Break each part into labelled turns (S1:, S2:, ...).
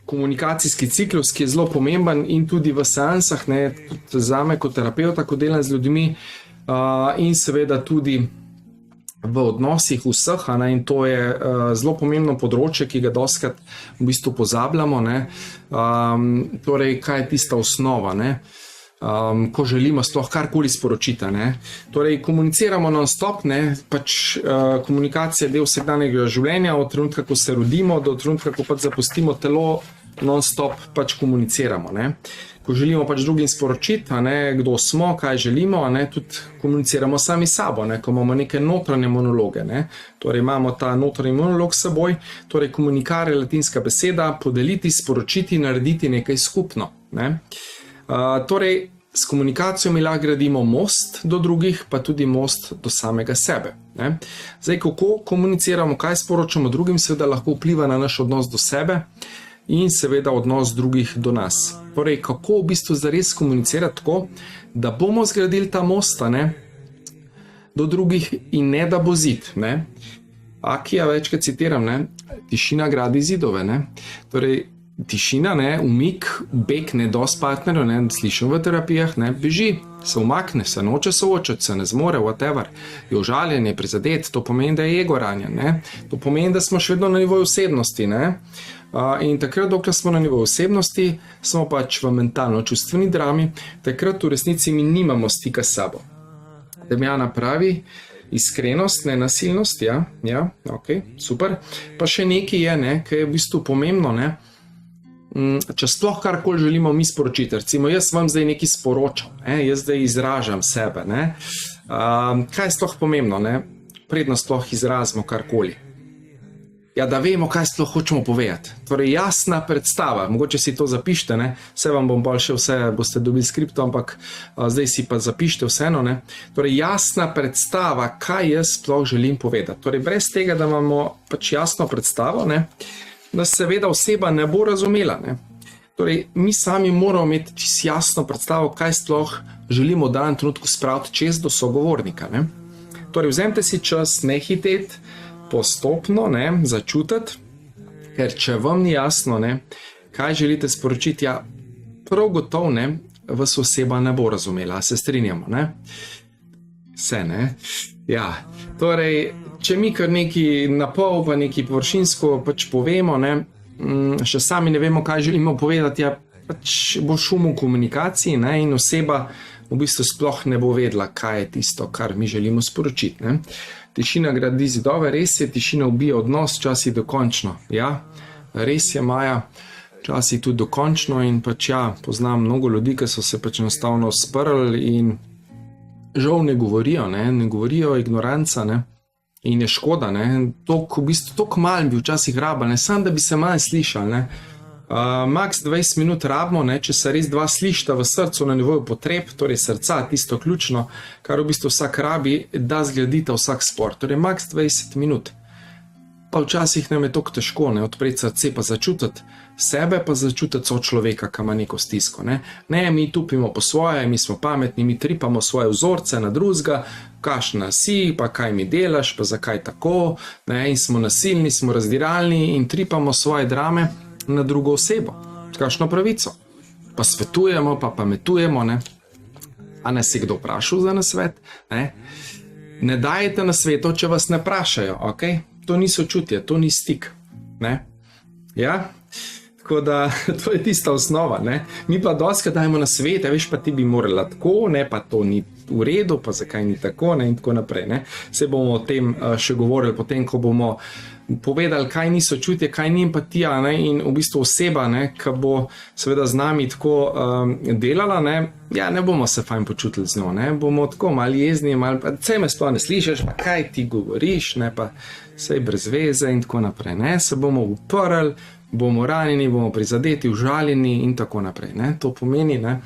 S1: komunikacijski ciklus, ki je zelo pomemben in tudi v seansah, ne, tudi zame kot terapeuta, ko delam z ljudmi, in seveda tudi v odnosih vseh, ne, in to je zelo pomembno področje, ki ga dostikrat v bistvu pozabljamo, ne. Torej, kaj je tista osnova, ne, ko želimo sploh karkoli sporočiti, ne. Torej, komuniciramo non-stop, ne, pač komunikacija je del vsakdanjega življenja, od trenutka, ko se rodimo, do trenutka, ko pač zapustimo telo, non-stop pač komuniciramo, ne. Ko želimo pač drugim sporočiti, ne, kdo smo, kaj želimo, ne, tudi komuniciramo sami sabo, ne, ko imamo neke notranje monologe, ne. Torej, imamo ta notranji monolog s seboj, torej komunikare je latinska beseda, podeliti, sporočiti, narediti nekaj skupno, ne. Torej, s komunikacijo mi lahko gradimo most do drugih, pa tudi most do samega sebe, ne. Zdaj, kako komuniciramo, kaj sporočamo drugim, seveda lahko vpliva na naš odnos do sebe in seveda odnos drugih do nas. Torej, kako v bistvu zares komunicirati tako, da bomo zgradili ta most, ne, do drugih in ne da bo zid, ne. Akija večkrat citiram, ne, tišina gradi zidove, ne. Torej, tišina, ne, umik, beg, ne, dosti partnerjev, ne, slišim v terapijah, ne, beži, se umakne, se noče soočati, se ne zmore, whatever, je užaljen, je prizadet, to pomeni, da je ego ranjen, ne, to pomeni, da smo še vedno na nivoju osebnosti, ne. In takrat, dokler smo na nivoju osebnosti, smo pač v mentalno-čustveni drami, takrat v resnici mi nimamo stika s sabo. Damjana pravi, iskrenost, ne nasilnost, ja, ok, super. Pa še nekaj je, ne, kaj je v bistvu pomembno, ne, če sploh karkoli želimo mi sporočiti, recimo jaz vam zdaj nekaj sporočam, jaz zdaj izražam sebe, ne, kaj je sploh pomembno, ne, predno sploh izrazimo karkoli. Ja, da vemo, kaj sploh hočemo povedati. Torej, jasna predstava, mogoče si to zapište, ne, vse vam bom bolj še vse, boste dobili skripto, ampak zdaj si pa zapište vseeno, ne. Torej, jasna predstava, kaj jaz sploh želim povedati. Torej, brez tega, da imamo pač jasno predstavo, ne, da seveda oseba ne bo razumela, ne. Torej, mi sami moramo imeti čisto jasno predstavo, kaj sploh želimo v danem trenutku spraviti čez do sogovornika, ne. Torej, vzemite si čas, ne hiteti, postopno, ne, začutiti, ker če vam ni jasno, ne, kaj želite sporočiti, ja, prav gotovo, ne, vas oseba ne bo razumela, se strinjamo, ne. Vse, ne. Ja, torej, če mi kar nekaj napol, pa nekaj površinsko pač povemo, ne, še sami ne vemo, kaj želimo povedati, ja, pač bo šum v komunikaciji, ne, in oseba v bistvu sploh ne bo vedela, kaj je tisto, kar mi želimo sporočiti, ne. Tišina gradi zidove, res je, tišina ubija odnos, včasih dokončno. Ja, res je, Maja, včasih tudi dokončno in pač ja, poznam mnogo ljudi, ki so se pač enostavno sprli in žal ne govorijo, ignoranca, ne, in je škoda, ne, toliko, v bistvu, toliko malo bi včasih rabili, ne, samo da bi se malo slišali, ne. Max 20 minut rabimo, ne, če se res dva slišta v srcu na nivoju potreb, torej srca, tisto ključno, kar v bistvu vsak rabi, da zgradita vsak spor, torej max 20 minut. Pa včasih nam je toliko težko, ne, odpreti srce, pa začutiti sebe, pa začutiti sočloveka, ki ima neko stisko, ne. Ne, mi tupimo po svoje, mi smo pametni, mi tripamo svoje vzorce na drugega, kakšna si, pa kaj mi delaš, pa zakaj tako, ne, in smo nasilni, smo razdiralni in tripamo svoje drame na drugo osebo, kakšno pravico. Pa svetujemo, pa pametujemo, ne. A nas je kdo vprašal za nasvet, ne. Ne dajete nasvetov, če vas ne vprašajo, ok? To ni sočutje, to ni stik, ne. Ja, tako da to je tista osnova, ne. Mi pa dostikrat dajemo nasvete, veš, pa ti bi morala tako, ne, pa to ni v redu, pa zakaj ni tako, ne, in tako naprej, ne. Se bomo o tem še govorili potem, ko bomo povedali, kaj ni sočutje, kaj ni empatija, ne, in v bistvu oseba, ne, ki bo seveda z nami tako delala, ne, ja, ne bomo se fajn počutili z njo, ne, bomo tako malo jezni, malo, pa saj me sploh ne slišiš, pa kaj ti govoriš, ne, pa saj brez veze in tako naprej, ne, se bomo uprli, bomo ranjeni, bomo prizadeti, užaljeni in tako naprej, ne, to pomeni, ne,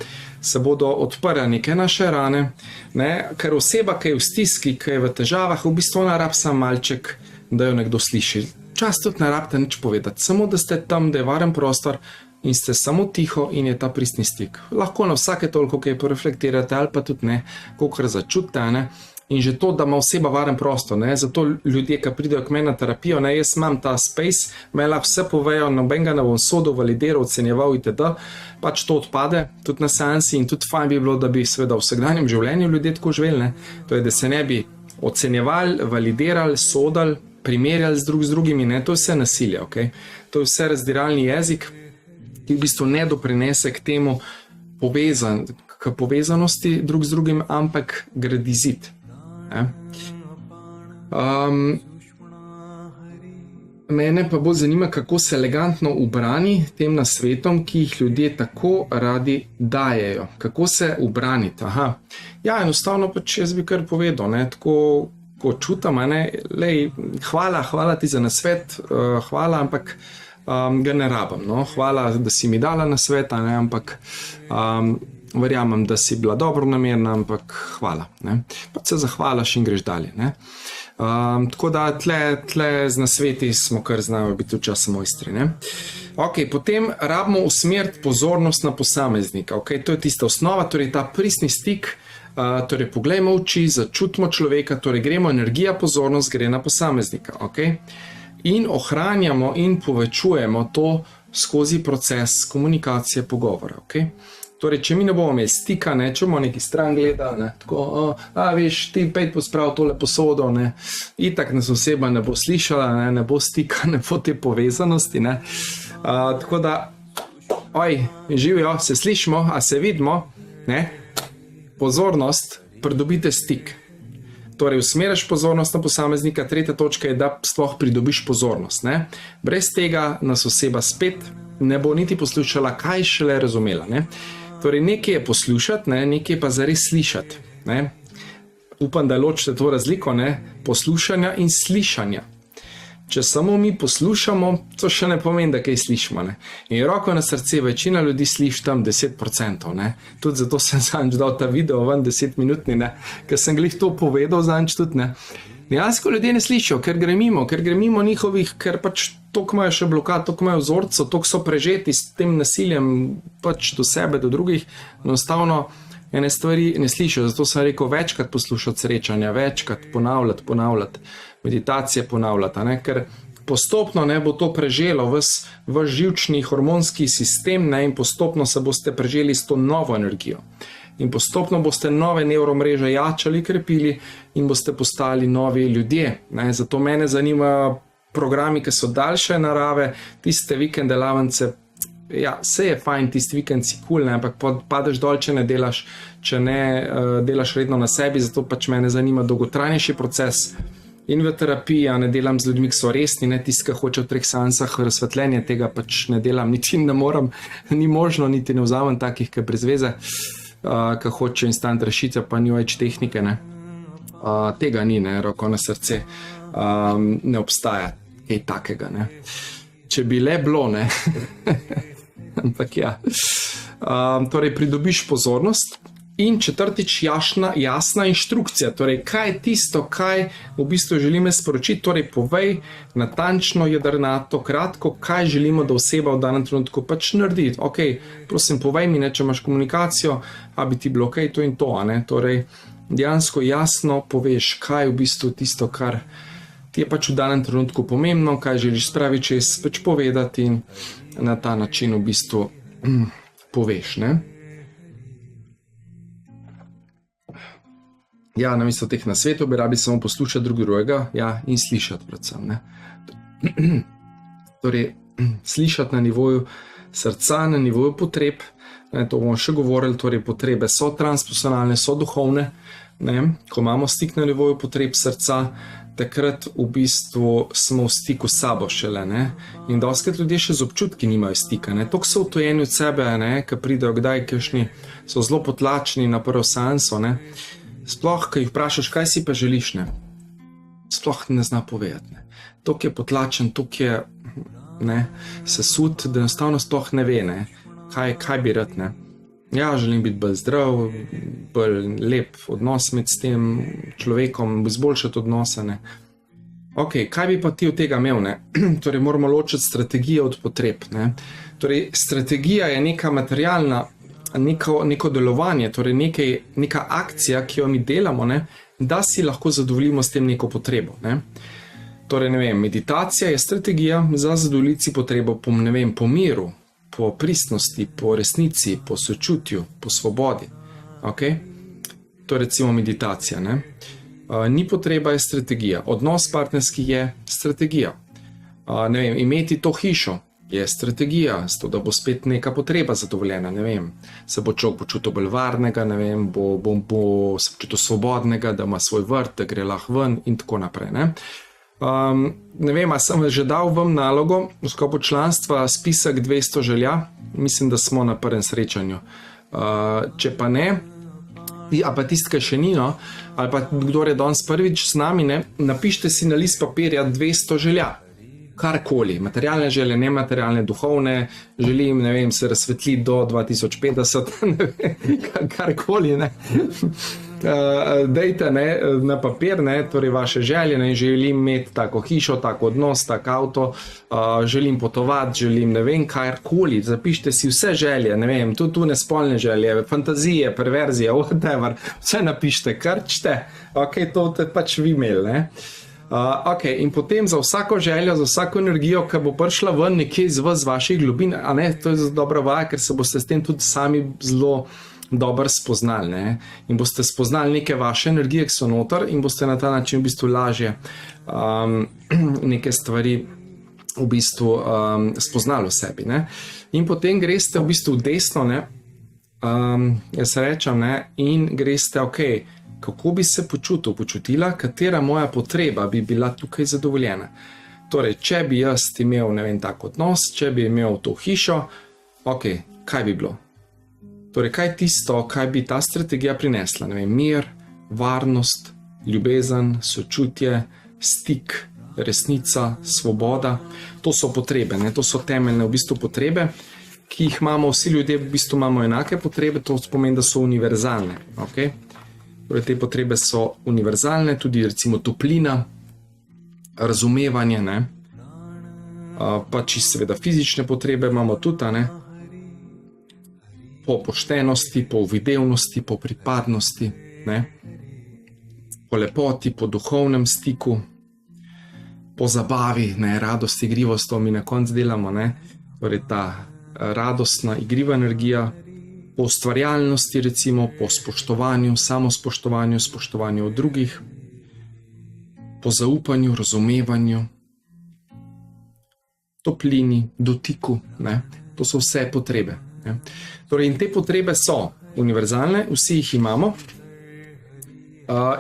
S1: se bodo odprle neke naše rane, ne, ker oseba, ki je v stiski, ki je v težavah, v bistvu ona rab sam malček, da jo nekdo sliši. Čas tudi ne rabite nič povedati, samo da ste tam, da je varen prostor in ste samo tiho in je ta pristni stik. Lahko na vsake toliko, kaj poreflektirate ali pa tudi ne, kolikor začutite, ne, in že to, da ima oseba varen prostor. Ne? Zato ljudje, ki pridejo k meni na terapijo, ne, jaz imam ta space, me lahko vse povejo, nobenega ne bom sodil, validiral, ocenjeval itd. Pač to odpade tudi na seansi in tudi fajn bi bilo, da bi seveda v vsakdanjem življenju ljudje tako živeli, ne? To je, da se ne bi ocenjevali, validirali, sodili, primerjali z drugimi, ne? To je vse nasilje, okay? To je vse razdiralni jezik, ki v bistvu ne doprinese k temu k povezanosti drug z drugim, ampak gradi zid. Mene pa bolj zanima, kako se elegantno ubrani tem nasvetom, ki jih ljudje tako radi dajejo. Kako se ubraniti? Ja, enostavno pač jaz bi kar povedal, ne, tako ko čutam, ne, lej, hvala ti za nasvet, hvala, ampak ga ne rabim, no, hvala, da si mi dala nasveta, ne, ampak verjamem, da si bila dobronamerna, ampak hvala, ne. Pa se zahvalaš in greš dalje, ne. Tako da tle z nasveti smo kar znamo biti včasih mojstri, ne. Ok, potem rabimo usmeriti pozornost na posameznika, ok, to je tista osnova, torej ta pristni stik, torej poglejmo v oči, začutimo človeka, torej gremo, energija, pozornost gre na posameznika, ok. In ohranjamo in povečujemo to skozi proces komunikacije, pogovora, ok. Torej, če mi ne bomo imeli stika, ne, če bomo neki stran gledali, ne, tako, veš, ti pejt posprav tole posodo, ne, itak nas oseba ne bo slišala, ne bo stika, ne bo te povezanosti, ne. Tako da, živijo, se slišimo, a se vidimo, ne, pozornost, pridobite stik. Torej, usmeriš pozornost na posameznika, tretja točka je, da sploh pridobiš pozornost, ne. Brez tega nas oseba spet ne bo niti poslušala, kaj šele razumela, ne. Torej, nekaj je poslušati, ne, nekaj pa zares slišati, ne. Upam, da ločite to razliko, ne, poslušanja in slišanja. Če samo mi poslušamo, to še ne pomeni, da kaj slišimo, ne. In roko na srce, večina ljudi sliši tam 10%, ne. Tudi zato sem zadnjič dal ta video ven 10-minutni, ne, ker sem glih to povedal zadnjič tudi, ne. Dejansko ljudje ne slišijo, ker gre mimo njihovih, ker pač toliko imajo še blokad, toliko imajo vzorcev, toliko so prežeti s tem nasiljem pač do sebe, do drugih, enostavno ene stvari ne slišijo. Zato sem rekel, večkrat poslušati srečanja, večkrat ponavljati, meditacije ponavljati, ne, ker postopno ne bo to preželo vaš živčni hormonski sistem, ne, in postopno se boste preželi s to novo energijo. In postopno boste nove nevromreže jačali, krepili in boste postali novi ljudje, ne. Zato mene zanima programi, ki so daljše narave, tiste vikend delavnice, ja, vse je fajn, tisti vikend si cool, ne, ampak padeš dol, če ne delaš, če ne delaš redno na sebi, zato pač mene zanima dolgotrajnejši proces. In v terapiji, ne delam z ljudmi, ki so resni, ne, tisti, ki hoče v 3 seansah razsvetljenje, tega pač ne delam, niti ne moram, ni možno, niti ne vzamem takih, ki brez veze, ki hoče instant rešitve, pa new age tehnike, ne. Tega ni, ne, roko na srce, ne obstaja kaj takega, ne. Če bi le bilo, ne. Ampak ja. Torej, pridobiš pozornost. In četrtič, jasna inštrukcija, torej kaj je tisto, kaj v bistvu želimo sporočiti, torej povej natančno, jedrnato, kratko, kaj želimo, da oseba v danem trenutku pač naredi. Ok, prosim, povej mi, ne, če imaš komunikacijo, a bi ti bilo ok, to in to, ne, torej dejansko jasno poveš, kaj je v bistvu tisto, kar ti je pač v danem trenutku pomembno, kaj želiš spraviti čez pač povedati in na ta način v bistvu poveš, ne. Ja, namesto teh nasvetov bi rabi samo poslušati drugega, ja, in slišati predvsem, ne. Torej, slišati na nivoju srca, na nivoju potreb, ne, to bomo še govorili, torej potrebe so transpersonalne, so duhovne, ne, ko imamo stik na nivoju potreb srca, takrat v bistvu smo v stiku s sabo šele, ne, in dostikrat ljudje še z občutki nimajo stika, ne, toliko so utojeni od sebe, ne, ki pridejo kdaj, kakšni so zelo potlačeni na prvo seanso, ne. Sploh, ko jih vprašaš, kaj si pa želiš, ne, sploh ne zna povedati, ne. Toliko je potlačen, toliko je, ne, sesut, da enostavno sploh ne ve, ne, kaj bi rad, ne. Ja, želim biti bolj zdrav, bolj lep odnos med s tem človekom, izboljšati odnose, ne. Ok, kaj bi pa ti od tega imel, ne? Torej, moramo ločiti strategijo od potreb, ne. Torej, strategija je neka materialna, neko delovanje, torej neka akcija, ki jo mi delamo, ne, da si lahko zadovoljimo s tem neko potrebo. Ne? Torej, ne vem, meditacija je strategija za zadovoljiti si potrebo po, ne vem, po miru, po pristnosti, po resnici, po sočutju, po svobodi. Okay? To je recimo meditacija. Ne? Ni potreba, je strategija. Odnos partnerski je strategija. Ne vem, imeti to hišo je strategija, zato da bo spet neka potreba zadovoljena, ne vem, se bo človek počutil bolj varnega, ne vem, bo se počutil svobodnega, da ima svoj vrt, da gre lahko ven in tako naprej. Ne vem, a sem že dal vam nalogo v sklopu članstva spisek 200 želja, mislim, da smo na prvem srečanju. Če pa ne, a pa tistke še ni, no, ali pa kdo je danes prvič z nami, ne, napište si na list papirja 200 želja. Karkoli, materialne želje, nematerialne, duhovne, želim, ne vem, se razsvetliti do 2050, ne vem, karkoli, ne. Dejte, ne, na papir, ne, torej vaše želje, ne, želim imeti tako hišo, tako odnos, tak avto, želim potovati, želim, ne vem, karkoli, zapišite si vse želje, ne vem, tudi nespolne želje, fantazije, perverzije, whatever, vse napišite, krčite, ok, to ste pač vi imeli, ne. Ok, in potem za vsako željo, za vsako energijo, ki bo prišla ven nekje iz vas, vaših globin, a ne, to je dobra vaja, ker se boste s tem tudi sami zelo dobro spoznali, ne, in boste spoznali neke vaše energije, ki so noter in boste na ta način v bistvu lažje neke stvari v bistvu spoznali v sebi, ne, in potem greste v bistvu v desno, ne, jaz rečem, ne, in greste, ok, kako bi se počutila, katera moja potreba bi bila tukaj zadovoljena. Torej, če bi jaz imel, ne vem, tak odnos, če bi imel to hišo, ok, kaj bi bilo? Torej, kaj tisto, kaj bi ta strategija prinesla? Ne vem, mir, varnost, ljubezen, sočutje, stik, resnica, svoboda. To so potrebe, ne? To so temeljne v bistvu potrebe, ki jih imamo, vsi ljudje v bistvu imamo enake potrebe, to pomeni, da so univerzalne, ok? Torej, te potrebe so univerzalne, tudi recimo toplina, razumevanje, ne, pa čisto seveda fizične potrebe imamo tudi, ne, po poštenosti, po uvidevnosti, po pripadnosti, ne, po lepoti, po duhovnem stiku, po zabavi, ne, radost, igrivost, to mi na koncu delamo, ne, torej ta radostna, igriva energija, po ustvarjalnosti recimo, po spoštovanju, samospoštovanju, spoštovanju od drugih, po zaupanju, razumevanju, toplini, dotiku, ne? To so vse potrebe. Ne? Torej, in te potrebe so univerzalne, vsi jih imamo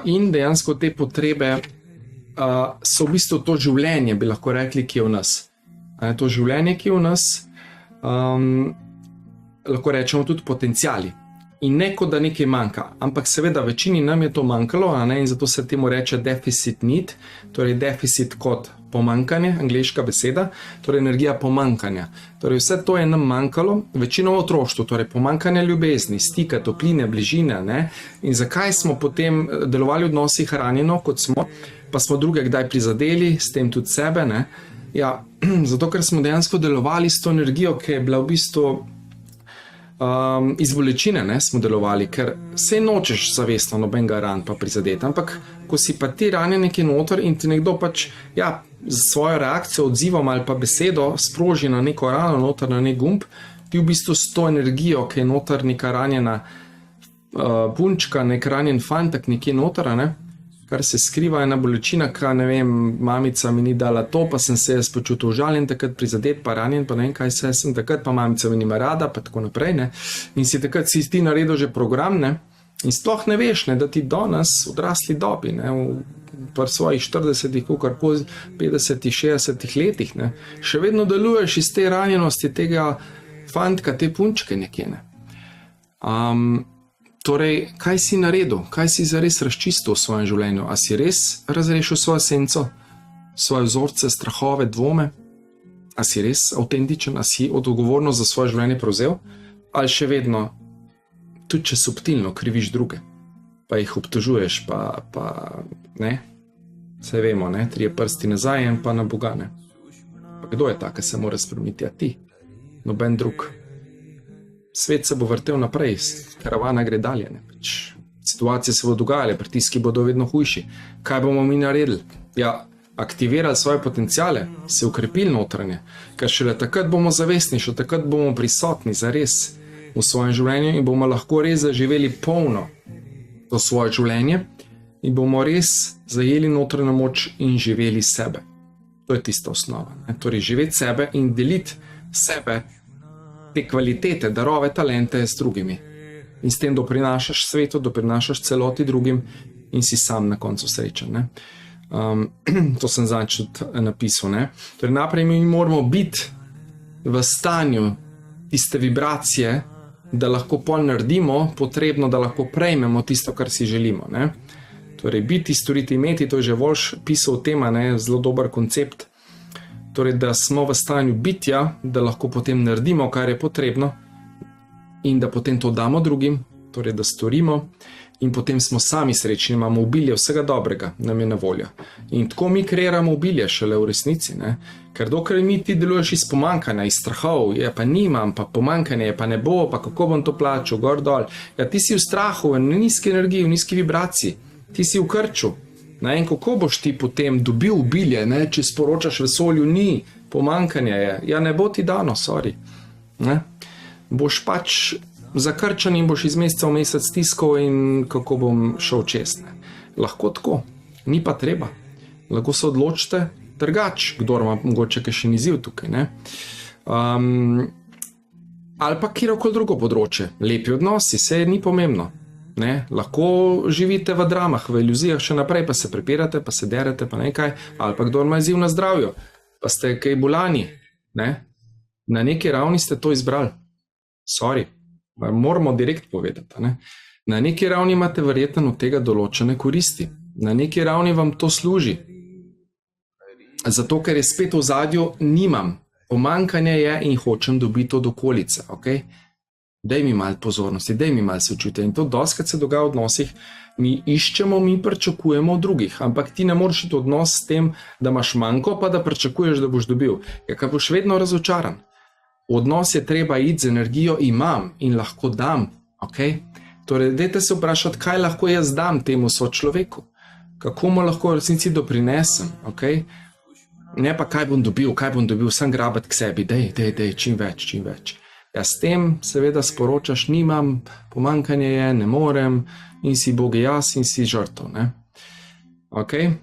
S1: in dejansko te potrebe so v bistvu to življenje, bi lahko rekli, ki je v nas. To življenje, ki je v nas, lahko rečemo tudi potenciali. In ne kot da nekaj manjka, ampak seveda večini nam je to manjkalo, a ne, in zato se temu reče deficit need, torej deficit kot pomanjkanje, angleška beseda, torej energija pomanjkanja. Torej vse to je nam manjkalo, večino v otroštvu, torej pomanjkanje ljubezni, stika, topline, bližine, ne, in zakaj smo potem delovali v odnosih ranjeno, kot smo, pa smo druge kdaj prizadeli, s tem tudi sebe, ne, ja, zato ker smo dejansko delovali s to energijo, ki je bila v bistvu iz bolečine, ne, smo delovali, ker se nočeš zavestno nobenega ran pa prizadeti, ampak ko si pa ti ranjen nekje noter in ti nekdo pač, ja, z svojo reakcijo, odzivom ali pa besedo sproži na neko rano noter, na nek gumb, ti v bistvu s to energijo, ki je noter neka ranjena punčka, nek ranjen fantek nekje noter, ne, kar se skriva ena bolečina, ka ne vem, mamica mi ni dala to, pa sem se jaz počutil užaljen takrat, prizadet, pa ranjen, pa ne vem kaj se sem takrat, pa mamica mi nima rada, pa tako naprej, ne, in si takrat si ti naredil že program, ne, in sploh ne veš, ne, da ti danes v odrasli dobi, ne, v svojih 40-ih, kakorkoli 50-ih, 60-ih letih, ne, še vedno deluješ iz te ranjenosti tega fantka, te punčke nekje, ne. Torej, kaj si naredil? Kaj si zares razčistil v svojem življenju? A si res razrešil svojo senco, svoje vzorce, strahove, dvome? A si res avtentičen? A si odgovornost za svoje življenje prevzel? Ali še vedno, tudi če subtilno, kriviš druge? Pa jih obtožuješ, pa ne? Saj vemo, ne? 3 prsti nazaj in pa na Boga, ne? Pa kdo je ta, ki se mora spremeniti? A ti? Noben drug. Svet se bo vrtel naprej, karavana gre dalje, ne? situacije se bodo dogajale, pritiski bodo vedno hujši. Kaj bomo mi naredili? Ja, aktivirali svoje potencijale, se ukrepili notranje, ker šele takrat bomo zavestni, še takrat bomo prisotni zares v svojem življenju in bomo lahko res zaživeli polno to svoje življenje in bomo res zajeli notranjo moč in živeli sebe. To je tista osnova. Torej, živeti sebe in deliti sebe, te kvalitete, darove, talente s drugimi. In s tem doprinašaš svetu, doprinašaš celoti drugim in si sam na koncu srečen. Ne? To sem zadnjič napisal. Ne? Torej, naprej mi moramo biti v stanju tiste vibracije, da lahko pol naredimo, potrebno, da lahko prejmemo tisto, kar si želimo. Ne? Torej, biti, storiti, imeti, to je že Volš pisal o tem, zelo dober koncept. Torej, da smo v stanju bitja, da lahko potem naredimo, kar je potrebno in da potem to damo drugim, torej, da storimo in potem smo sami srečni, imamo obilje vsega dobrega, nam je na voljo. In tako mi kreiramo obilje šele v resnici, ne? Ker dokler mi ti deluješ iz pomankanja, iz strahov, je pa nimam, pa pomankanje, pa ne bo, pa kako bom to plačal, gor dol. Ja, ti si v strahu, v nizki energiji, v nizki vibraciji. Ti si v krču. In kako boš ti potem dobil obilje, ne? Če sporočaš vesolju, ni, pomankanje je. Ja, ne bo ti dano, sorry. Ne? Boš pač zakrčen in boš iz meseca v mesec stiskal in kako bom šel čez. Ne? Lahko tako, ni pa treba. Lahko se odločite drugače, kdor ima mogoče kakšen izziv tukaj. Ne? Ali pa kjerkoli drugo področje. Lepi odnosi, se ni pomembno. Ne? Lahko živite v dramah, v iluzijah še naprej, pa se prepirate, pa se derete, pa nekaj, ali pa kdor ima izziv na zdravju, pa ste kaj bolani. Ne? Na neki ravni ste to izbrali. Sorry, moramo direkt povedati. Ne? Na neki ravni imate verjetno od tega določene koristi. Na neki ravni vam to služi. Zato, ker je spet v ozadju nimam. Pomankanje je in hočem dobiti od okolice. Okay? Daj mi malo pozornosti, daj mi malo sočutja. In to dostikrat se dogaja v odnosih. Mi iščemo, mi pričakujemo od drugih, ampak ti ne moreš iti odnos s tem, da imaš manjko, pa da pričakuješ, da boš dobil. Ja, kaj boš vedno razočaran. V odnos je treba iti z energijo imam in lahko dam. Okay? Torej, dajte se vprašati, kaj lahko jaz dam temu sočloveku. Kako mu lahko v resnici doprinesem. Okay? Ne pa kaj bom dobil, sem grabati k sebi, dej, čim več. Ja, s tem seveda sporočaš, nimam, pomankanje je, ne morem in si bogi jaz in si žrtev. Okay?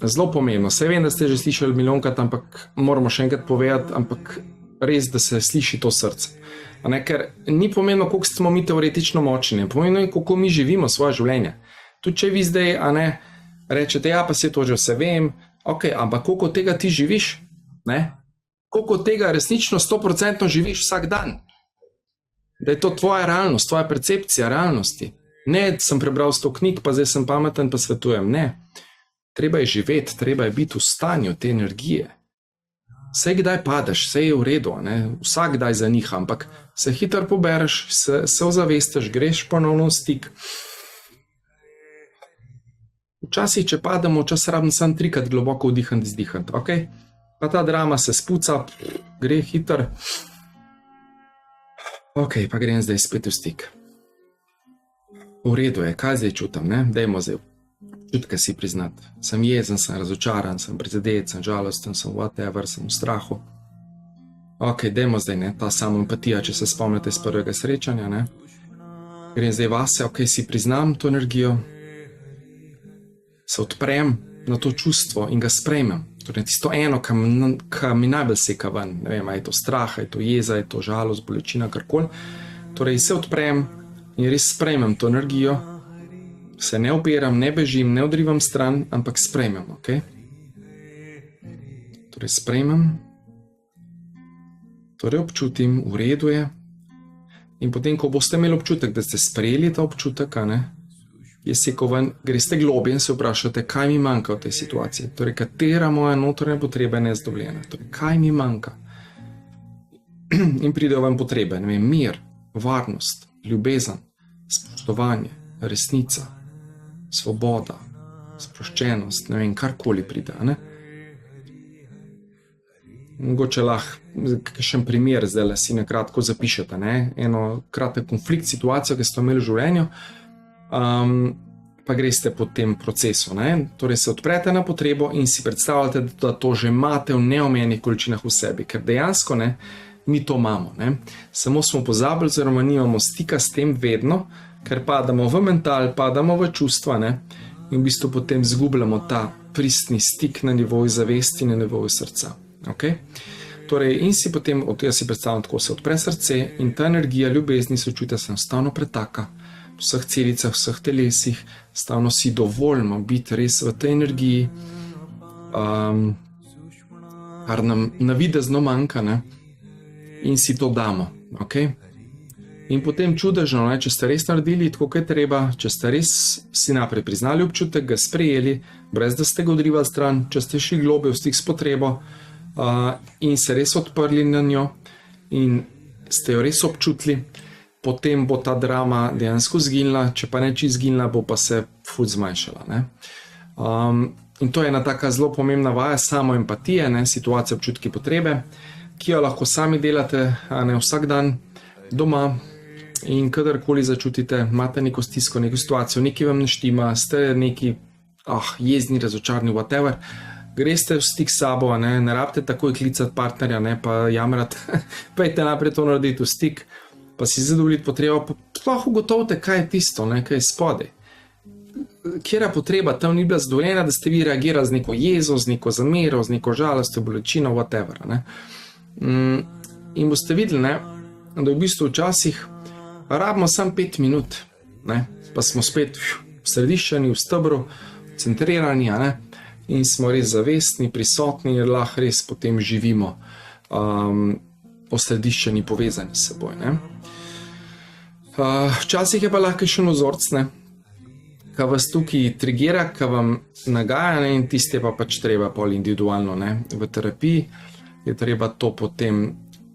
S1: Zelo pomembno. Saj vem, da ste že slišali milijonkrat, ampak moramo še enkrat povedati, ampak res, da se sliši to srce. Ker ni pomembno, koliko smo mi teoretično močni, pomembno je, kako mi živimo svoje življenje. Tudi če vi zdaj, rečete, ja, pa se to že vse vem, ok, ampak koliko tega ti živiš? Ne? Koliko tega resnično 100% živiš vsak dan? Da je to tvoja realnost, tvoja percepcija realnosti. Ne, sem prebral 100 knjig, pa zdaj sem pameten, pa svetujem. Ne. Treba je živeti, treba je biti v stanju te energije. Sej kdaj padeš, sej je v redu, ne? Vsak kdaj zaniha, ampak se hitro pobereš, se ozavestiš, greš ponovno v stik. Včasih, če pademo, včasih rabim sam 3-krat globoko vdihati, izdihati, ok? Pa ta drama se spuca, gre hitro. Ok, pa grem zdaj spet v stik. V redu je, kaj zdaj čutam, ne? Dajmo zdaj čutke si priznati. Sem jezen, sem razočaran, sem prizadet, sem žalosten, sem whatever, sem v strahu. Ok, dajmo zdaj, ne? Ta sama empatija, če se spomnite iz prvega srečanja, ne? Grem zdaj vase, ok, si priznam to energijo, se odprem na to čustvo in ga sprejmem. Torej, tisto eno, kar mi najbolj seka ven, ne vem, je to strah, je to jeza, je to žalost, bolečina, karkoli. Torej, se odprem in res sprejmem to energijo, se ne opiram, ne bežim, ne odrivam stran, ampak sprejmem, ok? Torej, sprejmem, torej občutim, v redu je. In potem, ko boste imeli občutek, da ste sprejeli ta občutek, je sekal ven, greste globje in se vprašate, kaj mi manjka v tej situaciji. Torej, katera moja notranja potreba je nezadovoljena. Torej, kaj mi manjka? In pridejo vam potrebe, ne vem, mir, varnost, ljubezen, spoštovanje, resnica, svoboda, sproščenost, ne vem, karkoli pride, ne? Mogoče lahko kakšen primer zdaj si na kratko zapišete, ne? Eno kratek konflikt, situacijo, ki ste imeli v življenju, pa greste po tem procesu. Ne? Torej se odprete na potrebo in si predstavljate, da to že imate v neomejenih količinah v sebi, ker dejansko ne, mi to imamo. Ne? Samo smo pozabili, oziroma nimamo stika s tem vedno, ker padamo v mental, padamo v čustva, ne? In v bistvu potem izgubljamo ta pristni stik na nivoju zavesti, na nivoju srca. Okay? Torej, in si potem, jaz si predstavljam, tako se odpre srce in ta energija ljubezni sočutja se enostavno pretaka v vseh celicah, v vseh telesih, stavno si dovoljimo biti res v tej energiji, kar nam navidezno manjka, ne? In si to damo. Okay? In potem čudežno, ne? Če ste res naredili tako, kot je treba, če ste res si naprej priznali občutek, ga sprejeli, brez da ste ga odrivali stran, če ste šli globlje v stik s potrebo, in se res odprli na njo in ste jo res občutili, potem bo ta drama dejansko zginila, če pa ne čisto zginila, bo pa se ful zmanjšala. Ne? In to je ena taka zelo pomembna vaja samo empatije, ne? Situacija, občutki, potrebe, ki jo lahko sami delate, ne, vsak dan doma in kadarkoli začutite, imate neko stisko, neko situacijo, nekaj vam ne štima, ste neki jezni, razočarni, whatever, greste v stik s sabo, ne rabite takoj klicati partnerja, ne, pa jamrati, pejte naprej to narediti v stik, pa si zadovoljiti potrebo, pa sploh ugotovite, kaj je tisto, ne, kaj je spodaj. Kjera potreba tam ni bila zadovoljena, da ste vi reagirali z neko jezo, z neko zamero, z neko žalostjo, bolečino, whatever. Ne. In boste videli, ne, da v bistvu včasih rabimo samo 5 minut, ne, pa smo spet središčeni, v stebru, centrirani, ne, in smo res zavestni, prisotni in lahko res potem živimo osrediščeni, povezani s seboj. Ne. Včasih je pa lahko še en vzorc, ne, ki vas tukaj trigira, ki vam nagaja, ne, in tiste pa pač treba pol individualno, ne. V terapiji je treba to potem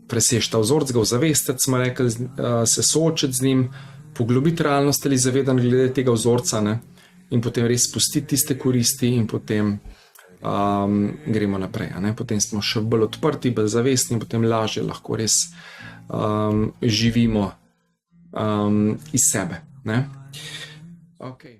S1: preseči ta vzorc, ga ozavestiti, smo rekli, se soočiti z njim, poglobiti realnost ali zavedanje glede tega vzorca, ne, in potem res spustiti tiste koristi in potem gremo naprej. Ne. Potem smo še bolj odprti, bolj zavestni in potem lažje lahko res živimo iz sebe. Ne. Okay.